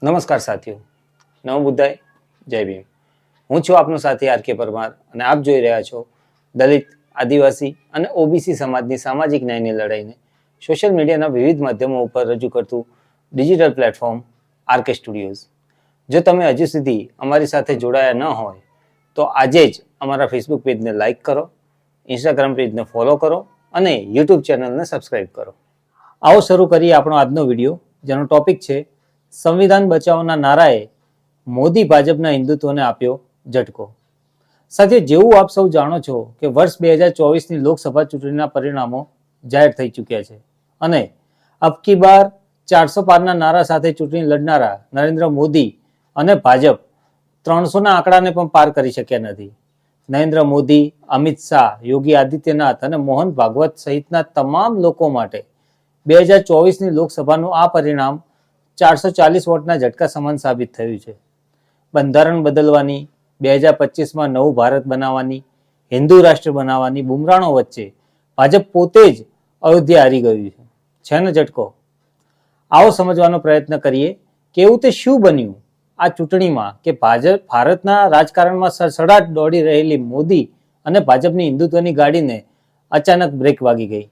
નમસ્કાર સાથીઓ, નવ બુદ્ધાય, જય ભીમ. હું છું આપનો સાથી આર કે પરમાર અને આપ જોઈ રહ્યા છો દલિત, આદિવાસી અને ઓબીસી સમાજની સામાજિક ન્યાયની લડાઈને સોશિયલ મીડિયાના વિવિધ માધ્યમો ઉપર રજૂ કરતું ડિજિટલ પ્લેટફોર્મ આરકે સ્ટુડિયોઝ. જો તમે હજુ સુધી અમારી સાથે જોડાયા ન હોય તો આજે જ અમારા ફેસબુક પેજને લાઇક કરો, ઇન્સ્ટાગ્રામ પેજને ફોલો કરો અને યુટ્યુબ ચેનલને સબસ્ક્રાઇબ કરો. આવો શરૂ કરીએ આપણો આજનો વિડીયો, જેનો ટોપિક છે સંવિધાન બચાવોના નારાએ મોદી ભાજપના હિન્દુત્વને આપ્યો ઝટકો. સાથે જેવું આપ સૌ જાણો છો કે વર્ષ 2024ની લોકસભા ચૂંટણીના પરિણામો જાહેર થઈ ચૂક્યા છે અને અબકી બાર 400 પારના નારા સાથે ચૂંટણી લડનારા નરેન્દ્ર મોદી અને ભાજપ 300ના આંકડાને પણ પાર કરી શક્યા નથી. નરેન્દ્ર મોદી, અમિત શાહ, યોગી આદિત્યનાથ અને મોહન ભાગવત સહિતના તમામ લોકો માટે 2024ની લોકસભાનું આ પરિણામ 440 વોટના ઝટકા સમાન સાબિત થયું છે. બંધારણ બદલવાની, 2025માં નવું ભારત બનાવવાની, હિન્દુ રાષ્ટ્ર બનાવવાની બુમરાણો વચ્ચે ભાજપ પોતે જ અયોધ્યા હારી ગયું છે ને ઝટકો. આવો સમજવાનો પ્રયત્ન કરીએ કે એવું તે શું બન્યું આ ચૂંટણીમાં કે ભારતના રાજકારણમાં સડસડાટ દોડી રહેલી મોદી અને ભાજપની હિન્દુત્વની ગાડીને અચાનક બ્રેક વાગી ગઈ.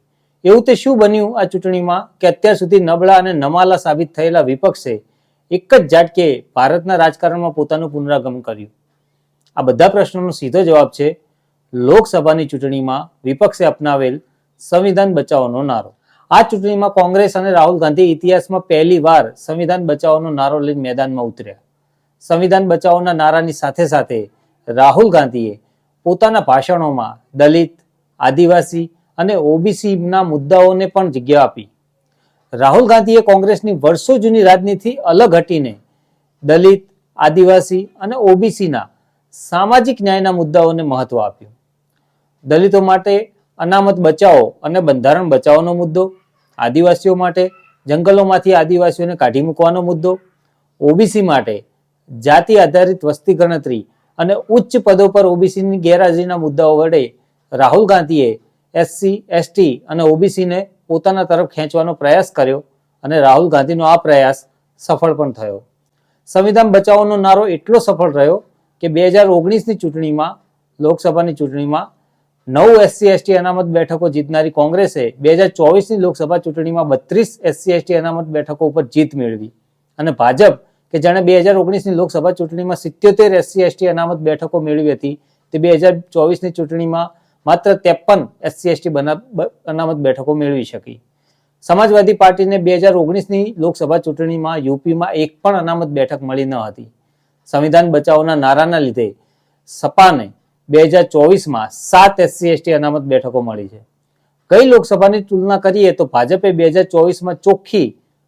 એવું તે શું બન્યું આ ચૂંટણીમાં કે અત્યાર સુધી નબળા અને નમાલા સાબિત થયેલા વિપક્ષે એક જ ઝાટકે ભારતના રાજકારણમાં પોતાનું પુનરાગમન કર્યું? આ બધા પ્રશ્નોનો સીધો જવાબ છે લોકસભાની ચૂંટણીમાં વિપક્ષે અપનાવેલ સંવિધાન બચાવોનો નારો. આ ચૂંટણીમાં કોંગ્રેસ અને રાહુલ ગાંધી ઇતિહાસમાં પહેલી વાર સંવિધાન બચાવોનો નારો લઈને મેદાનમાં ઉતર્યા. સંવિધાન બચાવોના નારાની સાથે સાથે રાહુલ ગાંધીએ પોતાના ભાષણોમાં દલિત, આદિવાસી અને ઓબીસીના મુદ્દાઓને પણ જગ્યા આપી. રાહુલ ગાંધીએ કોંગ્રેસની વર્ષો જૂની રાજનીતિ અલગ હટીને દલિત, આદિવાસી અને ઓબીસીના સામાજિક ન્યાયના મુદ્દાઓને મહત્વ આપ્યું. દલિતો માટે અનામત બચાવો અને બંધારણ બચાવવાનો મુદ્દો, આદિવાસીઓ માટે જંગલોમાંથી આદિવાસીઓને કાઢી મૂકવાનો મુદ્દો, ઓબીસી માટે જાતિ આધારિત વસ્તી ગણતરી અને ઉચ્ચ પદો પર ઓબીસીની ગેરહાજરીના મુદ્દાઓ વડે રાહુલ ગાંધીએ એસસી, એસટી અને ઓબીસીને પોતાના તરફ ખેંચવાનો પ્રયાસ કર્યો અને રાહુલ ગાંધીનો આ પ્રયાસ સફળ પણ થયો. સંવિધાન બચાવોનો નારો એટલો સફળ રહ્યો કે 2019ની ચૂંટણીમાં, લોકસભાની ચૂંટણીમાં 9 એસસી એસટી અનામત બેઠકો જીતનારી કોંગ્રેસે 2024ની લોકસભા ચૂંટણીમાં 32 એસસી એસટી અનામત બેઠકો ઉપર જીત મેળવી અને ભાજપ કે જેણે 2019ની લોકસભા ચૂંટણીમાં 77 એસસી એસટી અનામત બેઠકો મેળવી હતી તે 2024ની ચૂંટણીમાં માત્ર 53 એસસી એસટી અનામત બેઠકો મેળવી શકી. સમાજવાદી પાર્ટીને 2019ની લોકસભા ચૂંટણીમાં યુપીમાં એક પણ અનામત બેઠક મળી ન હતી. સંવિધાન બચાવોના નારાના લીધે સપાને 2024માં 7 એસસી એસટી અનામત બેઠકો મળી છે. ગઈ લોકસભાની તુલના કરીએ તો ભાજપે 2024માં ચોખ્ખી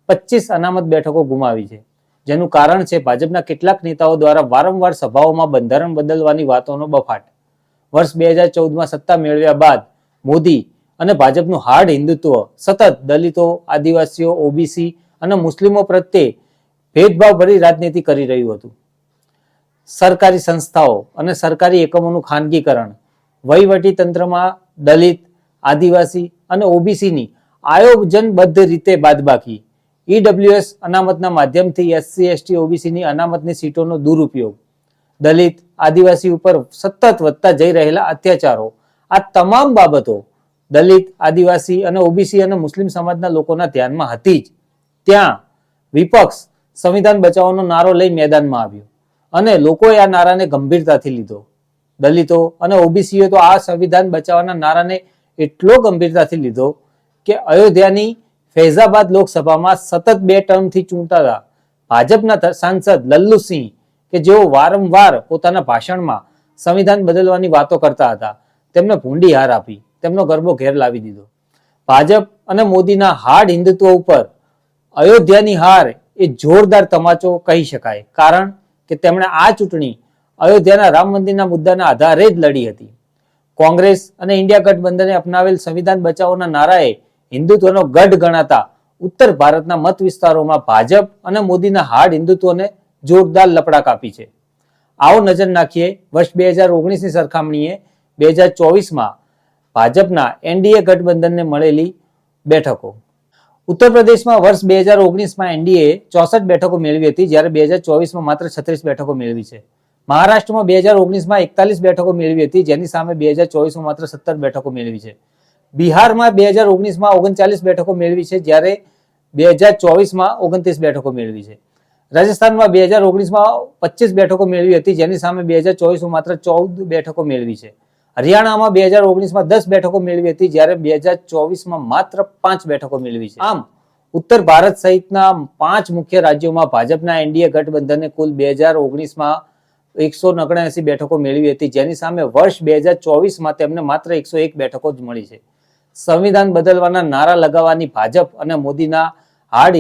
25 અનામત બેઠકો ગુમાવી છે, જેનું કારણ છે ભાજપના કેટલાક નેતાઓ દ્વારા વારંવાર સભાઓમાં બંધારણ બદલવાની વાતોનો બફાટ. વર્ષ 2014માં સત્તા મેળવ્યા બાદ મોદી અને ભાજપનું હાર્ડ હિન્દુત્વ સતત દલિતો, આદિવાસીઓ, ઓબીસી અને મુસ્લિમો પ્રત્યે ભેદભાવભરી રાજનીતિ કરી રહ્યું હતું. સરકારી સંસ્થાઓ અને સરકારી એકમોનું ખાનગીકરણ, વહીવટી તંત્રમાં દલિત, આદિવાસી અને ઓબીસીની આયોજનબદ્ધ રીતે બાદબાકી, ઈડબ્લ્યુએસ અનામતના માધ્યમથી એસસી, એસટી, ઓબીસીની અનામતની સીટોનો દુરુપયોગ, દલિત, આદિવાસી ઉપર સતત વધતા જઈ રહેલા અત્યાચારો, આ તમામ બાબતો દલિત, આદિવાસી અને ઓબીસી અને મુસ્લિમ સમાજના લોકોના ધ્યાનમાં હતી જ ત્યાં વિપક્ષ સંવિધાન બચાવવાનો નારો લઈ મેદાનમાં આવ્યો અને લોકોએ આ નારાને ગંભીરતાથી લીધો. દલિતો અને ઓબીસીએ તો આ સંવિધાન બચાવવાના નારાને એટલો ગંભીરતાથી લીધો કે અયોધ્યાની ફૈઝાબાદ લોકસભામાં સતત 2 ટર્મથી ચૂંટાતા ભાજપના સાંસદ લલ્લુસિંહ કે જેઓ વારંવાર પોતાના ભાષણમાં સંવિધાન બદલવાની વાતો કરતા હતા, તેમને ભૂંડી હાર આપી તેમનો ગરબો ઘેર લાવી દીધો. ભાજપ અને મોદીના હાર્ડ હિન્દુત્વ ઉપર અયોધ્યાની હાર એ જોરદાર તમાચો કહી શકાય, કારણ કે તેમણે આ ચૂંટણી અયોધ્યાના રામ મંદિરના મુદ્દાના આધારે જ લડી હતી. કોંગ્રેસ અને ઇન્ડિયા ગઠબંધને અપનાવેલ સંવિધાન બચાવોના નારાએ હિન્દુત્વનો ગઢ ગણાતા ઉત્તર ભારતના મત વિસ્તારોમાં ભાજપ અને મોદીના હાર્ડ હિન્દુત્વને જોરદાર લપડાક આપી છે. આવો નજર નાખીએ વર્ષ 2019ની સરખામણીએ 2024માં ભાજપના એનડીએ ગઠબંધનને મળેલી બેઠકો. ઉત્તર પ્રદેશમાં વર્ષ 2019માં એનડીએ 64 બેઠકો મેળવી હતી, જ્યારે 2024માં માત્ર 36 બેઠકો મેળવી છે. મહારાષ્ટ્રમાં 2019માં 41 બેઠકો મેળવી હતી, જેની સામે 2024માં માત્ર 17 બેઠકો મેળવી છે. બિહારમાં 2019માં 39 બેઠકો મેળવી છે, જ્યારે 2024માં 29 બેઠકો મેળવી છે. રાજસ્થાનમાં 2019માં 25 બેઠકો મેળવી હતી, જેની સામે 2024માં માત્ર 14 બેઠકો મેળવી છે. હરિયાણામાં 2019માં 10 બેઠકો મેળવી હતી, જ્યારે 2024માં માત્ર 5 બેઠકો મેળવી છે. આમ ઉત્તર ભારત સહિતના 5 મુખ્ય રાજ્યોમાં ભાજપના એનડીએ ગઠબંધને કુલ 2019માં 179 બેઠકો મેળવી હતી, જેની સામે વર્ષ 2024માં તેમને માત્ર 101 બેઠકો જ મળી છે. સંવિધાન બદલવાના નારા લગાવવાની ભાજપ અને મોદીના હાર્ડ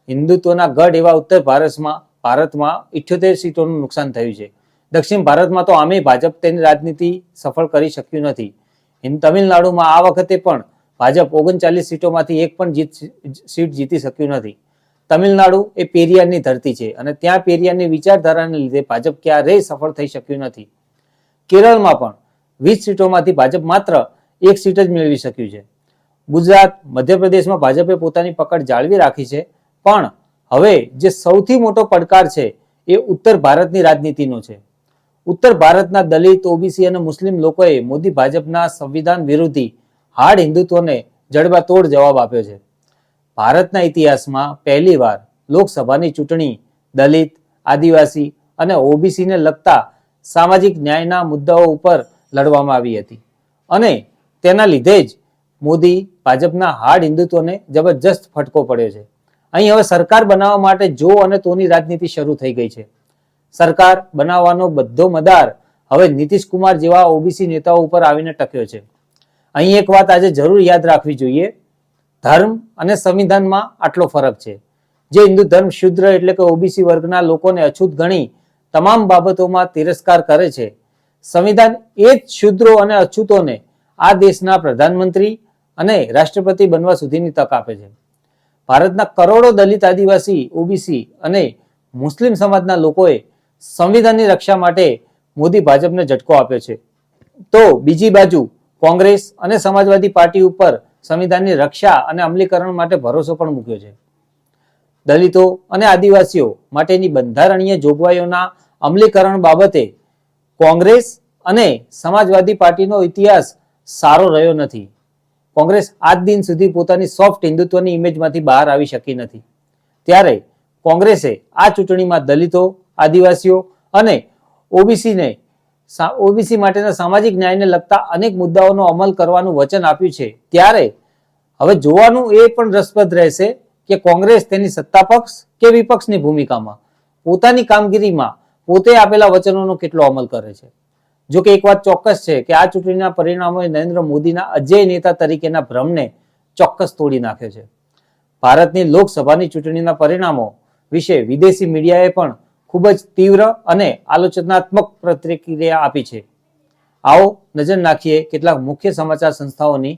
હિન્દુત્વના ગઢ એવા ઉત્તર ભારતમાં 78 સીટોનું નુકસાન થયું છે. દક્ષિણ ભારતમાં તો આમે ભાજપ તેની રાજનીતિ સફળ કરી શક્યું નથી. તમિલનાડુમાં આ વખતે પણ ભાજપ 39 સીટોમાંથી એક પણ સીટ જીતી શક્યું નથી. તમિલનાડુ એ પેરિયારની ધરતી છે અને ત્યાં પેરિયારની વિચારધારાને લીધે ભાજપ ક્યારેય સફળ થઈ શક્યું નથી. કેરળમાં પણ 20 સીટોમાંથી ભાજપ માત્ર એક સીટ જ મેળવી શક્યું છે. ગુજરાત, મધ્યપ્રદેશમાં ભાજપે પોતાની પકડ જાળવી રાખી છે, પણ હવે જે સૌથી મોટો પડકાર છે એ ઉત્તર ભારતની રાજનીતિનો છે. ઉત્તર ભારતના દલિત, ઓબીસી અને મુસ્લિમ લોકોએ મોદી ભાજપના સંવિધાન વિરોધી હાર્ડ હિન્દુત્વને જડબાતોડ જવાબ આપ્યો છે. ભારતના ઇતિહાસમાં પહેલીવાર લોકસભાની ચૂંટણી દલિત, આદિવાસી અને ઓબીસીને લગતા સામાજિક ન્યાયના મુદ્દાઓ ઉપર લડવામાં આવી હતી અને તેના લીધે જ મોદી ભાજપના હાર્ડ હિન્દુત્વને જબરજસ્ત ફટકો પડ્યો છે. અહીં હવે સરકાર બનાવવા માટે જો અને તોની રાજનીતિ શરૂ થઈ ગઈ છે. સરકાર બનાવવાનો બધો મદાર હવે નીતિશ કુમાર જેવા ઓબીસી નેતાઓ ઉપર આવીને ટક્યો છે. અહીં એક વાત આજે જરૂર યાદ રાખવી જોઈએ, ધર્મ અને સંવિધાનમાં આટલો ફરક છે. જે હિન્દુ ધર્મ શુદ્ર એટલે કે ઓબીસી વર્ગના લોકોને અછૂત ગણી તમામ બાબતોમાં તિરસ્કાર કરે છે, સંવિધાન એ જ શુદ્રો અને અછૂતોને આ દેશના પ્રધાનમંત્રી અને રાષ્ટ્રપતિ બનવા સુધીની તક આપે છે. ભારતના કરોડો દલિત, આદિવાસી, ઓબીસી અને મુસ્લિમ સમાજના લોકોએ સંવિધાનની રક્ષા માટે મોદી ભાજપને ઝટકો આપ્યો છે, તો બીજી બાજુ કોંગ્રેસ અને સમાજવાદી પાર્ટી ઉપર સંવિધાનની રક્ષા અને અમલીકરણ માટે ભરોસો પણ મૂક્યો છે. દલિતો અને આદિવાસીઓ માટેની બંધારણીય જોગવાઈઓના અમલીકરણ બાબતે કોંગ્રેસ અને સમાજવાદી પાર્ટીનો ઇતિહાસ સારો રહ્યો નથી. કોંગ્રેસ આજ દિન સુધી પોતાની સોફ્ટ હિન્દુત્વની ઇમેજમાંથી બહાર આવી શકી નથી. ત્યારે કોંગ્રેસે આ ચૂંટણીમાં દલિતો, આદિવાસીઓ અને ઓબીસી માટેના સામાજિક ન્યાયને લગતા અનેક મુદ્દાઓનો અમલ કરવાનું વચન આપ્યું છે. ત્યારે હવે જોવાનું એ પણ રસપ્રદ રહેશે કે કોંગ્રેસ તેની સત્તા પક્ષ કે વિપક્ષની ભૂમિકામાં પોતાની કામગીરીમાં પોતે આપેલા વચનોનો કેટલો અમલ કરે છે. જો કે એક વાત ચોક્કસ છે કે આ ચૂંટણીના પરિણામોએ નરેન્દ્ર મોદીના અજેય નેતા તરીકેના ભ્રમને ચોક્કસ તોડી નાખ્યો છે. ભારતની લોકસભાની ચૂંટણીના પરિણામો વિશે વિદેશી મીડિયાએ પણ ખૂબ જ તીવ્ર અને આલોચનાત્મક પ્રતિક્રિયા આપી છે. આવો નજર નાખીએ કેટલાક મુખ્ય સમાચાર સંસ્થાઓની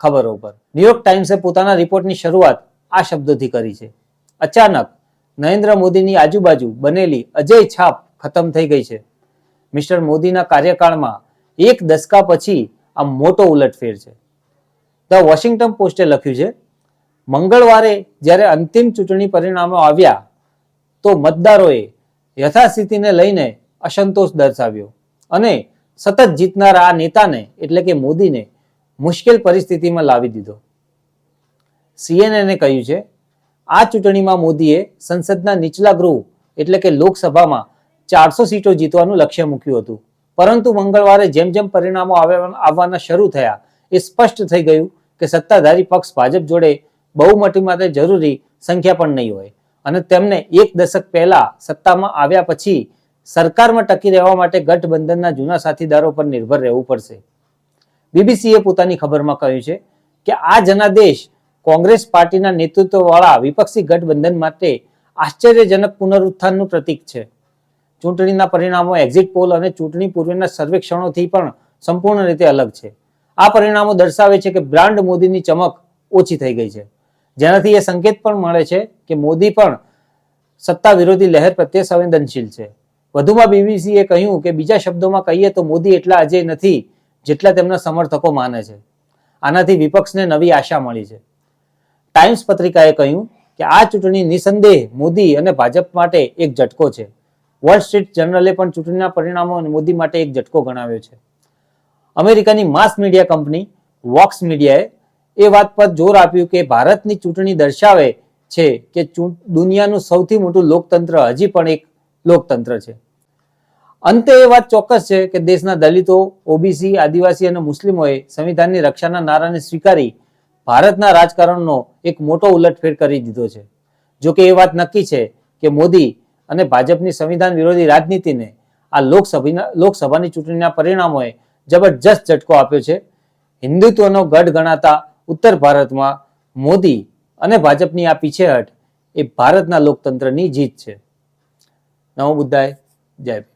ખબરો પર. ન્યુયોર્ક ટાઈમ્સે પોતાના રિપોર્ટની શરૂઆત આ શબ્દોથી કરી છે: અચાનક નરેન્દ્ર મોદીની આજુબાજુ બનેલી અજેય છાપ ખતમ થઈ ગઈ છે. મિસ્ટર મોદીના કાર્યકાળમાં એક દશકા પછી આ મોટો ઉલટફેર છે. ધ વોશિંગ્ટન પોસ્ટે લખ્યું છે, મંગળવારે જ્યારે અંતિમ ચૂંટણી પરિણામો આવ્યા તો મતદારોએ યથાસ્થિતિને લઈને અસંતોષ દર્શાવ્યો અને સતત જીતનારા આ નેતાને એટલે કે મોદીને મુશ્કેલ પરિસ્થિતિમાં લાવી દીધો. સીએનએને કહ્યું છે, આ ચૂંટણીમાં મોદીએ સંસદના નીચલા ગૃહ એટલે કે લોકસભામાં 400 સીટો જીતવાનું લક્ષ્ય મૂક્યું હતું, પરંતુ મંગળવારે જેમ જેમ પરિણામો આવવાના શરૂ થયા એ સ્પષ્ટ થઈ ગયું કે સત્તાધારી પક્ષ ભાજપ જોડે બહુમતી માટે જરૂરી સંખ્યા પણ નહીં હોય અને તેમને એક દશક પહેલા સત્તામાં આવ્યા પછી સરકારમાં ટકી રહેવા માટે ગઠબંધનના જૂના સાથીદારો પર નિર્ભર રહેવું પડશે. બીબીસીએ પોતાની ખબરમાં કહ્યું છે કે આ જનાદેશ કોંગ્રેસ પાર્ટીના નેતૃત્વવાળા વિપક્ષી ગઠબંધન માટે આશ્ચર્યજનક પુનરુત્થાનનું પ્રતીક છે. ચૂંટણીના પરિણામો એક્ઝિટ પોલ અને ચૂંટણી પૂર્વેના સર્વેક્ષણોથી પણ સંપૂર્ણ રીતે અલગ છે. આ પરિણામો દર્શાવે છે કે બ્રાન્ડ મોદીની ચમક ઓછી થઈ ગઈ છે, જેનાથી એ સંકેત પણ મળે છે કે મોદી પણ સત્તા વિરોધી લહેર પ્રત્યે સંવેદનશીલ છે. વધુમાં બીબીસીએ કહ્યું કે બીજા શબ્દોમાં કહીએ તો મોદી એટલા અજેય નથી જેટલા તેમના સમર્થકો માને છે. આનાથી વિપક્ષને નવી આશા મળી છે. ટાઈમ્સ પત્રિકાએ કહ્યું કે આ ચૂંટણી નિસંદેહ મોદી અને ભાજપ માટે એક ઝટકો છે. વોલ સ્ટ્રીટ જર્નલે પણ ચૂંટણીના પરિણામો મોદી માટે એક ઝટકો ગણાવ્યો છે. અમેરિકાની માસ મીડિયા કંપની વોક્સ મીડિયાએ એ વાત પર જોર આપ્યું કે ભારતની ચૂંટણી દર્શાવે છે કે દુનિયાનું સૌથી મોટું લોકતંત્ર હજી પણ એક લોકતંત્ર છે. અંતે એ વાત ચોક્કસ છે કે દેશના દલિતો, ઓબીસી, આદિવાસી અને મુસ્લિમોએ સંવિધાનની રક્ષાના નારાને સ્વીકારી ભારતના રાજકારણનો એક મોટો ઉલટફેર કરી દીધો છે. જો કે એ વાત નક્કી છે કે મોદી અને ભાજપની સંવિધાન વિરોધી રાજનીતિને આ લોકસભાની ચૂંટણીના પરિણામોએ જબરજસ્ત ઝટકો આપ્યો છે. હિન્દુત્વનો ગઢ ગણાતા ઉત્તર ભારતમાં મોદી અને ભાજપની આ પીછેહટ એ ભારતના લોકતંત્રની જીત છે. નમો બુદ્ધાય. જય ભીમ.